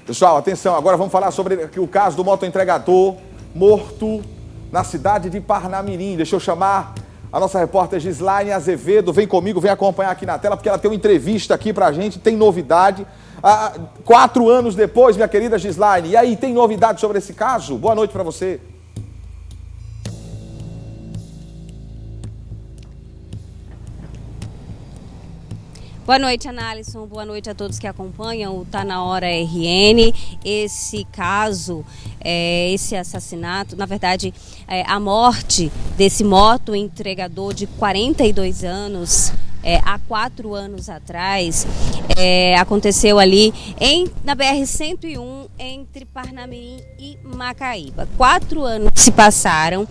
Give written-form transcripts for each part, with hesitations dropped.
Pessoal, atenção, agora vamos falar sobre o caso do motoentregador morto na cidade de Parnamirim. Deixa eu chamar a nossa repórter Gislaine Azevedo. Vem comigo, vem acompanhar aqui na tela, porque ela tem uma entrevista aqui pra gente, tem novidade. 4 anos depois, minha querida Gislaine, e aí, tem novidade sobre esse caso? Boa noite pra você. Boa noite, Analisson. Boa noite a todos que acompanham o Tá Na Hora RN. Esse caso, esse assassinato, na verdade, a morte desse motoentregador de 42 anos, há 4 anos atrás, aconteceu ali na BR-101, entre Parnamirim e Macaíba. 4 anos se passaram.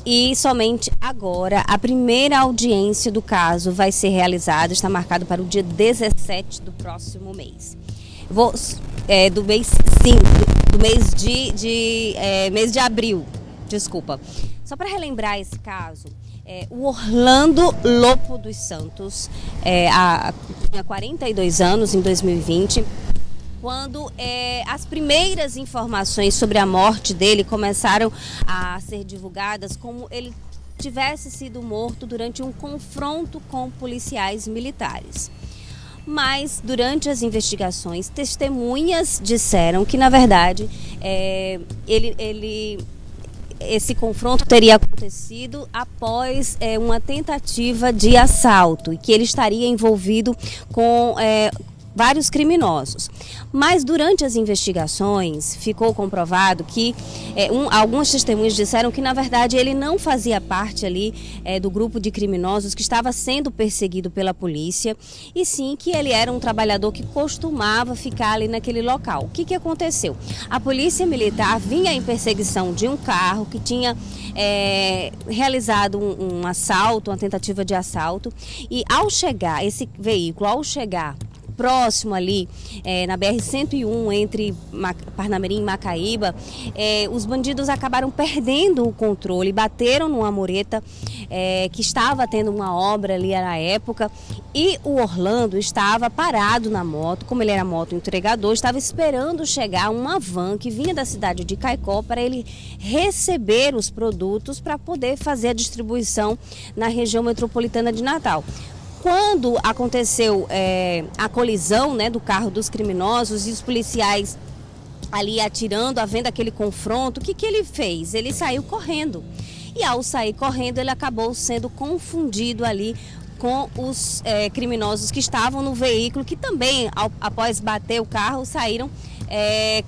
E somente agora a primeira audiência do caso vai ser realizada, está marcado para o dia 17 do próximo mês. Mês de abril, desculpa. Só para relembrar esse caso, o Orlando Lopo dos Santos tinha 42 anos em 2020. Quando as primeiras informações sobre a morte dele começaram a ser divulgadas, como ele tivesse sido morto durante um confronto com policiais militares. Mas, durante as investigações, testemunhas disseram que, na verdade, esse confronto teria acontecido após uma tentativa de assalto e que ele estaria envolvido com vários criminosos. Mas durante as investigações ficou comprovado que algumas testemunhas disseram que na verdade ele não fazia parte ali do grupo de criminosos que estava sendo perseguido pela polícia, e sim que ele era um trabalhador que costumava ficar ali naquele local. O que aconteceu? A polícia militar vinha em perseguição de um carro que tinha realizado um assalto, uma tentativa de assalto, e esse veículo, ao chegar próximo ali, na BR-101, entre Parnamirim e Macaíba, os bandidos acabaram perdendo o controle, bateram numa mureta que estava tendo uma obra ali na época, e o Orlando estava parado na moto, como ele era motoentregador, estava esperando chegar uma van que vinha da cidade de Caicó para ele receber os produtos para poder fazer a distribuição na região metropolitana de Natal. Quando aconteceu a colisão, do carro dos criminosos e os policiais ali atirando, havendo aquele confronto, o que ele fez? Ele saiu correndo. E ao sair correndo, ele acabou sendo confundido ali com os criminosos que estavam no veículo, que também, após bater o carro, saíram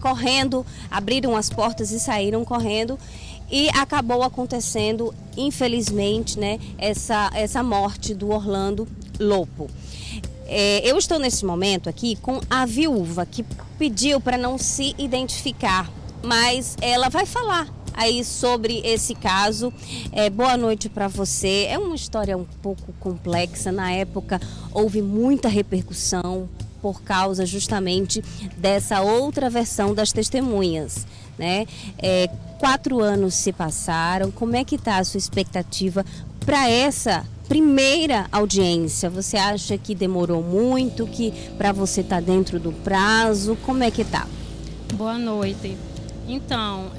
correndo, abriram as portas e saíram correndo. E acabou acontecendo, infelizmente, essa morte do Orlando Lopo. Eu estou nesse momento aqui com a viúva, que pediu para não se identificar, mas ela vai falar aí sobre esse caso. Boa noite para você. É uma história um pouco complexa. Na época houve muita repercussão por causa justamente dessa outra versão das testemunhas, 4 anos se passaram. Como é que está a sua expectativa para essa primeira audiência? Você acha que demorou muito, que para você tá dentro do prazo? Como é que tá? Boa noite. Então,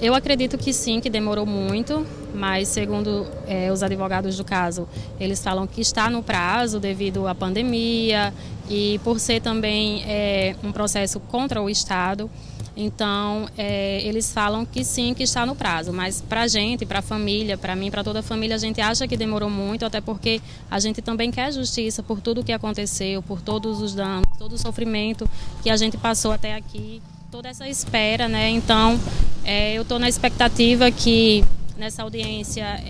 eu acredito que sim, que demorou muito, mas segundo os advogados do caso, eles falam que está no prazo devido à pandemia e por ser também um processo contra o Estado. Então, eles falam que sim, que está no prazo, mas para a gente, para a família, para mim, para toda a família, a gente acha que demorou muito, até porque a gente também quer justiça por tudo o que aconteceu, por todos os danos, todo o sofrimento que a gente passou até aqui, toda essa espera, Então, eu estou na expectativa que nessa audiência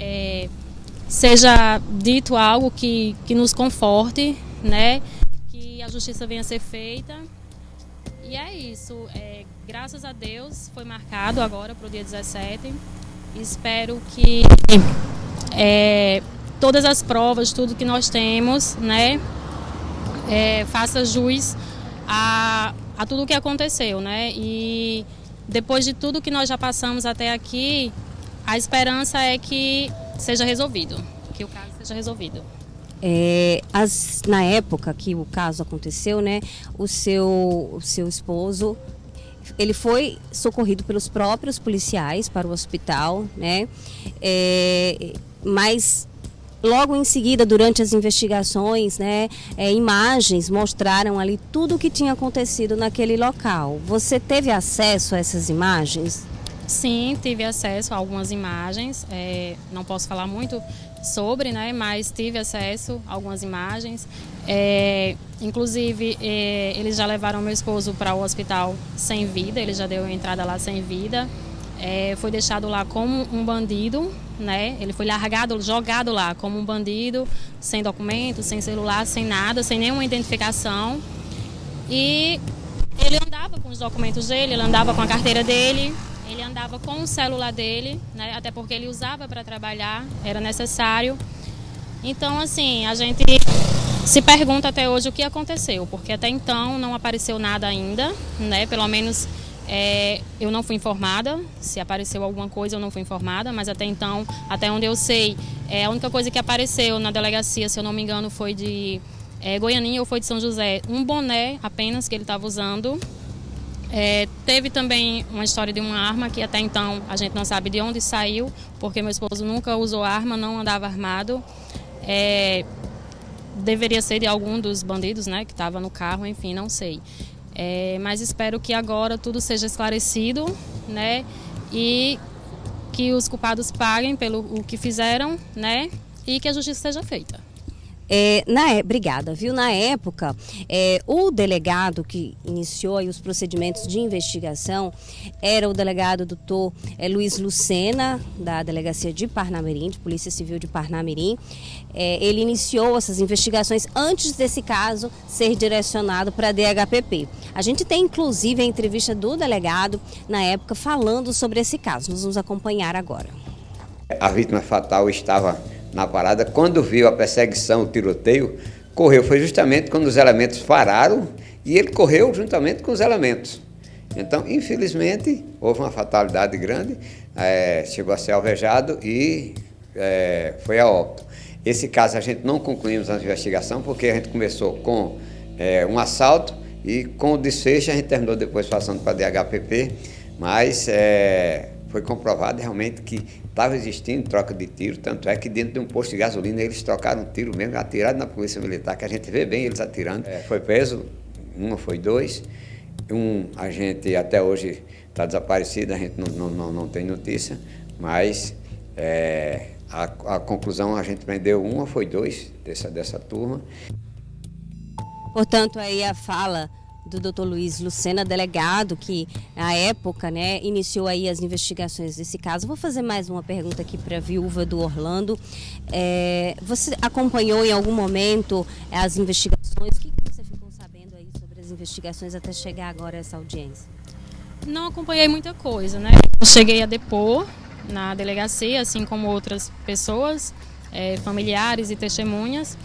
seja dito algo que nos conforte, Que a justiça venha a ser feita. E é isso, graças a Deus foi marcado agora para o dia 17. Espero que todas as provas, tudo que nós temos, faça jus a tudo o que aconteceu, E depois de tudo que nós já passamos até aqui, a esperança é que seja resolvido, que o caso seja resolvido. Na época que o caso aconteceu, né, o seu esposo, ele foi socorrido pelos próprios policiais para o hospital, né, mas logo em seguida, durante as investigações, né, imagens mostraram ali tudo o que tinha acontecido naquele local. Você teve acesso a essas imagens? Sim, tive acesso a algumas imagens, não posso falar muito sobre, né, mas tive acesso a algumas imagens. Inclusive, eles já levaram meu esposo para o hospital sem vida, ele já deu entrada lá sem vida. Foi deixado lá como um bandido, né? Ele foi largado, jogado lá como um bandido, sem documento, sem celular, sem nada, sem nenhuma identificação. E ele andava com os documentos dele, ele andava com a carteira dele, ele andava com o celular dele, né? Até porque ele usava para trabalhar, era necessário. Então, assim, a gente se pergunta até hoje o que aconteceu, porque até então não apareceu nada ainda, né? Pelo menos eu não fui informada, se apareceu alguma coisa eu não fui informada, mas até então, até onde eu sei, a única coisa que apareceu na delegacia, se eu não me engano, foi de Goianinha ou foi de São José, um boné apenas que ele estava usando. Teve também uma história de uma arma que até então a gente não sabe de onde saiu, porque meu esposo nunca usou arma, não andava armado. Deveria ser de algum dos bandidos, né, que estava no carro, enfim, não sei. Mas espero que agora tudo seja esclarecido, né, e que os culpados paguem pelo o que fizeram, né, e que a justiça seja feita. Obrigada, viu? Na época, o delegado que iniciou aí os procedimentos de investigação era o delegado doutor Luiz Lucena, da Delegacia de Parnamirim, de Polícia Civil de Parnamirim. Ele iniciou essas investigações antes desse caso ser direcionado para a DHPP. A gente tem, inclusive, a entrevista do delegado, na época, falando sobre esse caso. Nós vamos acompanhar agora. A vítima fatal estava na parada, quando viu a perseguição, o tiroteio, correu. Foi justamente quando os elementos pararam e ele correu juntamente com os elementos. Então, infelizmente, houve uma fatalidade grande, chegou a ser alvejado e foi a óbito. Esse caso a gente não concluímos a investigação, porque a gente começou com um assalto e com o desfecho a gente terminou depois passando para a DHPP, mas foi comprovado realmente que estava existindo troca de tiro, tanto é que dentro de um posto de gasolina eles trocaram um tiro mesmo, atiraram na polícia militar, que a gente vê bem eles atirando. Foi preso, foi dois, um agente até hoje está desaparecido, a gente não tem notícia, mas a conclusão, a gente prendeu foi dois dessa turma. Portanto, aí a fala do Dr. Luiz Lucena, delegado, que na época, né, iniciou aí as investigações desse caso. Vou fazer mais uma pergunta aqui para a viúva do Orlando. Você acompanhou em algum momento as investigações? O que você ficou sabendo aí sobre as investigações até chegar agora a essa audiência? Não acompanhei muita coisa, né? Eu cheguei a depor na delegacia, assim como outras pessoas, familiares e testemunhas.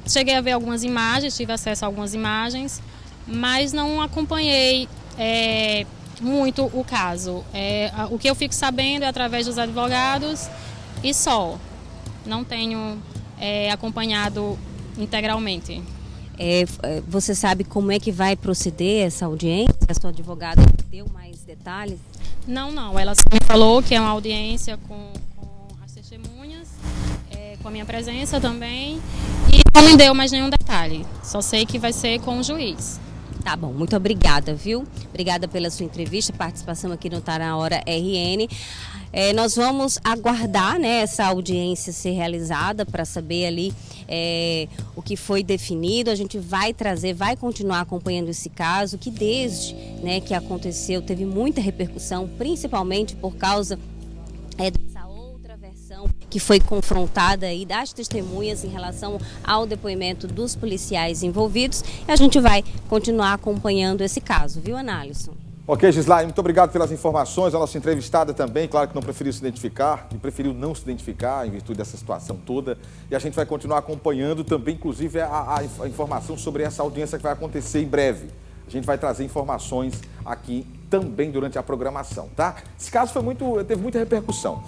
Cheguei a ver algumas imagens, tive acesso a algumas imagens, mas não acompanhei muito o caso. O que eu fico sabendo é através dos advogados e só. Não tenho acompanhado integralmente. Você sabe como é que vai proceder essa audiência? A sua advogada deu mais detalhes? Não. Ela só me falou que é uma audiência com as testemunhas, com a minha presença também, e não me deu mais nenhum detalhe. Só sei que vai ser com o juiz. Tá bom, muito obrigada, viu? Obrigada pela sua entrevista, participação aqui no Tá Na Hora RN. Nós vamos aguardar, né, essa audiência ser realizada para saber ali o que foi definido. A gente vai continuar acompanhando esse caso, que desde, né, que aconteceu teve muita repercussão, principalmente por causa dessa outra versão que foi confrontada aí das testemunhas em relação ao depoimento dos policiais envolvidos. E a gente vai continuar acompanhando esse caso, viu, Analisson? Ok, Gislaine, muito obrigado pelas informações. A nossa entrevistada também, claro que não preferiu se identificar, e preferiu não se identificar em virtude dessa situação toda. E a gente vai continuar acompanhando também, inclusive, a informação sobre essa audiência que vai acontecer em breve. A gente vai trazer informações aqui também durante a programação, tá? Esse caso teve muita repercussão.